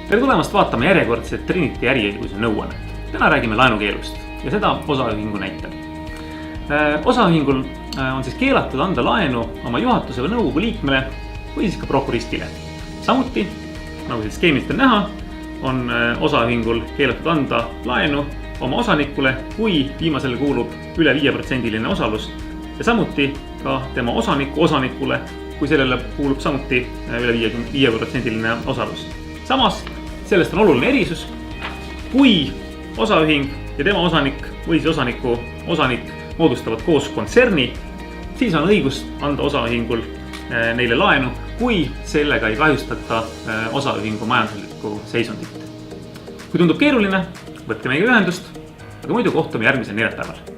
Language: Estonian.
Tere tulemast vaatama järjekordset Trinity äriõiguse nõuannet. Täna räägime laenukeelust ja seda osaühingu näitel. Osaühingul on siis keelatud anda laenu oma juhatuse või nõukogu liikmele või siis ka prokuristile. Samuti, nagu siit skeemist on näha, on osaühingul keelatud anda laenu oma osanikule, kui viimasele kuulub üle 5% osalus ja samuti ka tema osanikule, kui sellele kuulub samuti üle 5% osalus. Samas, sellest on oluline erisus, kui osaühing ja tema osanik või siis osaniku osanik moodustavad koos kontserni, siis on õigus anda osaühingul neile laenu, kui sellega ei kahjustata osaühingu majanduslikku seisundit. Kui tundub keeruline, võtke meiega ühendust, aga muidu kohtume järgmisel neljapäeval.